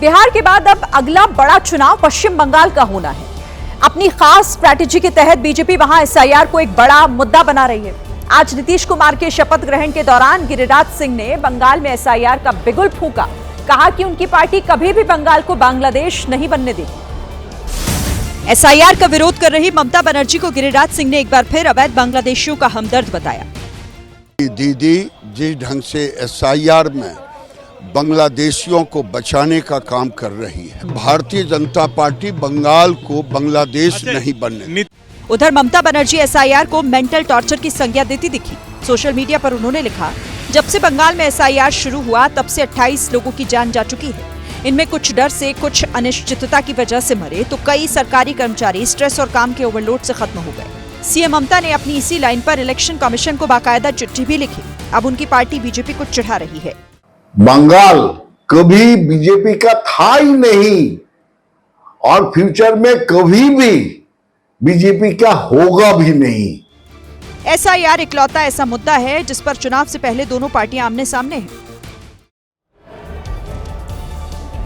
बिहार के बाद अब अगला बड़ा चुनाव पश्चिम बंगाल का होना है। अपनी खास स्ट्रैटेजी के तहत बीजेपी वहां एसआईआर को एक बड़ा मुद्दा बना रही है। आज नीतीश कुमार के शपथ ग्रहण के दौरान गिरिराज सिंह ने बंगाल में एसआईआर का बिगुल फूंका। कहा कि उनकी पार्टी कभी भी बंगाल को बांग्लादेश नहीं बनने देगी। एसआईआर का विरोध कर रही ममता बनर्जी को गिरिराज सिंह ने एक बार फिर अवैध बांग्लादेशियों का हमदर्द बताया। दीदी जिस ढंग से एसआईआर में बांग्लादेशियों को बचाने का काम कर रही है, भारतीय जनता पार्टी बंगाल को बांग्लादेश नहीं बनने। उधर ममता बनर्जी एसआईआर को मेंटल टॉर्चर की संज्ञा देती दिखी। सोशल मीडिया पर उन्होंने लिखा, जब से बंगाल में एसआईआर शुरू हुआ तब से 28 लोगों की जान जा चुकी है। इनमें कुछ डर से, कुछ अनिश्चितता की वजह से मरे, तो कई सरकारी कर्मचारी स्ट्रेस और काम के ओवरलोड से खत्म हो गए। सीएम ममता ने अपनी इसी लाइन पर इलेक्शन कमीशन को बाकायदा चिट्ठी भी लिखी। अब उनकी पार्टी बीजेपी को चिढ़ा रही है। बंगाल कभी बीजेपी का था ही नहीं और फ्यूचर में कभी भी बीजेपी का होगा भी नहीं। एसआईआर इकलौता ऐसा मुद्दा है जिस पर चुनाव से पहले दोनों पार्टियां आमने सामने हैं।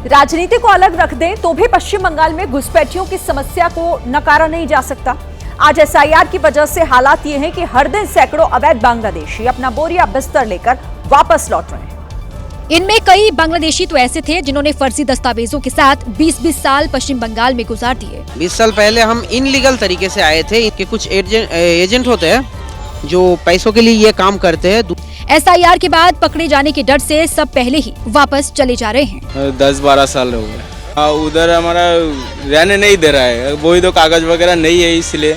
राजनीति को अलग रख दें तो भी पश्चिम बंगाल में घुसपैठियों की समस्या को नकारा नहीं जा सकता। आज एसआईआर की वजह से हालात ये हैं कि हर दिन सैकड़ों अवैध बांग्लादेशी अपना बोरिया बिस्तर लेकर वापस लौट रहे हैं। इनमें कई बांग्लादेशी तो ऐसे थे जिन्होंने फर्जी दस्तावेजों के साथ 20-20 साल पश्चिम बंगाल में गुजार दिए। 20 साल पहले हम इनलीगल तरीके से आए थे। इनके कुछ एजेंट होते हैं जो पैसों के लिए ये काम करते हैं। एसआईआर के बाद पकड़े जाने के डर से सब पहले ही वापस चले जा रहे हैं। 10-12 साल हो गए। उधर हमारा रहने नहीं दे रहा है, वही तो कागज वगैरह नहीं है, इसलिए।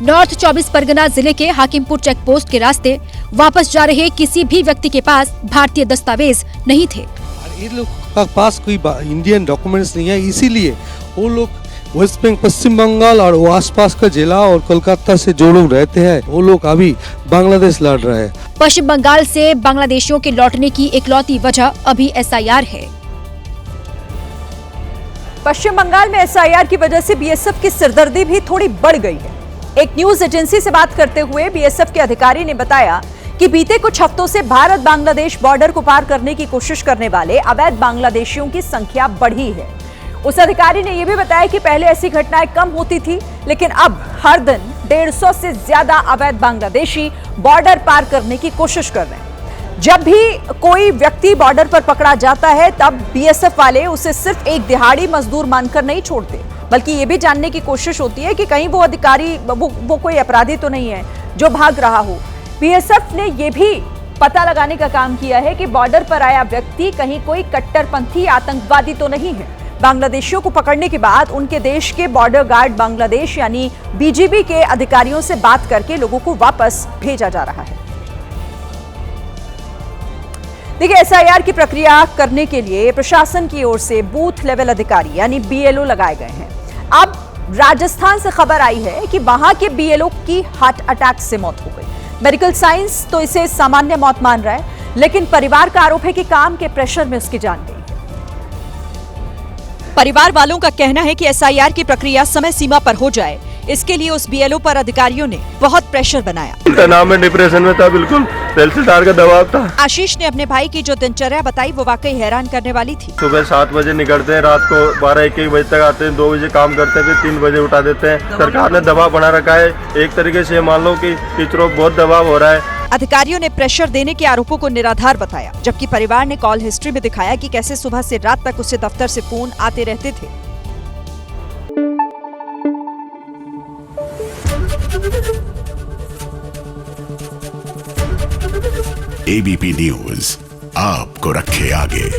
नॉर्थ 24 परगना जिले के हाकिमपुर चेक पोस्ट के रास्ते वापस जा रहे किसी भी व्यक्ति के पास भारतीय दस्तावेज नहीं थे। ये लोग का पास कोई इंडियन डॉक्यूमेंट्स नहीं है, इसीलिए वो लोग वेस्ट बंगाल, पश्चिम बंगाल और वो आसपास का जिला और कोलकाता से जो लोग रहते हैं वो लोग अभी बांग्लादेश लड़ रहे हैं। पश्चिम बंगाल से बांग्लादेशियों के लौटने की इकलौती वजह अभी एसआईआर है। पश्चिम बंगाल में एसआईआर की वजह से बीएसएफ की सिरदर्दी भी थोड़ी बढ़ गई है। एक न्यूज एजेंसी से बात करते हुए बीएसएफ के अधिकारी ने बताया कि बीते कुछ हफ्तों से भारत बांग्लादेश बॉर्डर को पार करने की कोशिश करने वाले अवैध बांग्लादेशियों की संख्या बढ़ी है। उस अधिकारी ने यह भी बताया कि पहले ऐसी घटनाएं कम होती थी, लेकिन अब हर दिन 150 से ज्यादा अवैध बांग्लादेशी बॉर्डर पार करने की कोशिश कर रहे हैं। जब भी कोई व्यक्ति बॉर्डर पर पकड़ा जाता है तब बीएसएफ वाले उसे सिर्फ एक दिहाड़ी मजदूर मानकर नहीं छोड़ते, बल्कि ये भी जानने की कोशिश होती है कि कहीं वो अधिकारी वो कोई अपराधी तो नहीं है जो भाग रहा हो। बीएसएफ ने ये भी पता लगाने का काम किया है कि बॉर्डर पर आया व्यक्ति कहीं कोई कट्टरपंथी आतंकवादी तो नहीं है। बांग्लादेशियों को पकड़ने के बाद उनके देश के बॉर्डर गार्ड बांग्लादेश यानी बीजीबी के अधिकारियों से बात करके लोगों को वापस भेजा जा रहा है। देखिए, एसआईआर की प्रक्रिया करने के लिए प्रशासन की ओर से बूथ लेवल अधिकारी यानी बीएलओ लगाए गए हैं। अब राजस्थान से खबर आई है कि वहां के बीएलओ की हार्ट अटैक से मौत हो गई। मेडिकल साइंस तो इसे सामान्य मौत मान रहा है, लेकिन परिवार का आरोप है कि काम के प्रेशर में उसकी जान गई। परिवार वालों का कहना है कि एसआईआर की प्रक्रिया समय सीमा पर हो जाए, इसके लिए उस बीएलओ पर अधिकारियों ने बहुत प्रेशर बनाया। तनाव में, डिप्रेशन में था, बिल्कुल सेल्सिटार का दबाव था। आशीष ने अपने भाई की जो दिनचर्या बताई वो वाकई हैरान करने वाली थी। सुबह 7 बजे निकलते हैं, रात को 12-1 बजे तक आते हैं, 2 बजे काम करते हैं, फिर 3 बजे उठा देते हैं। सरकार ने दबाव बना रखा है। एक तरीके से मान लो कि टीचरों को बहुत दबाव हो रहा है। अधिकारियों ने प्रेशर देने के आरोपों को निराधार बताया, जबकि परिवार ने कॉल हिस्ट्री में दिखाया कि कैसे सुबह से रात तक उसे दफ्तर से फोन आते रहते थे। एबीपी न्यूज आपको रखे आगे।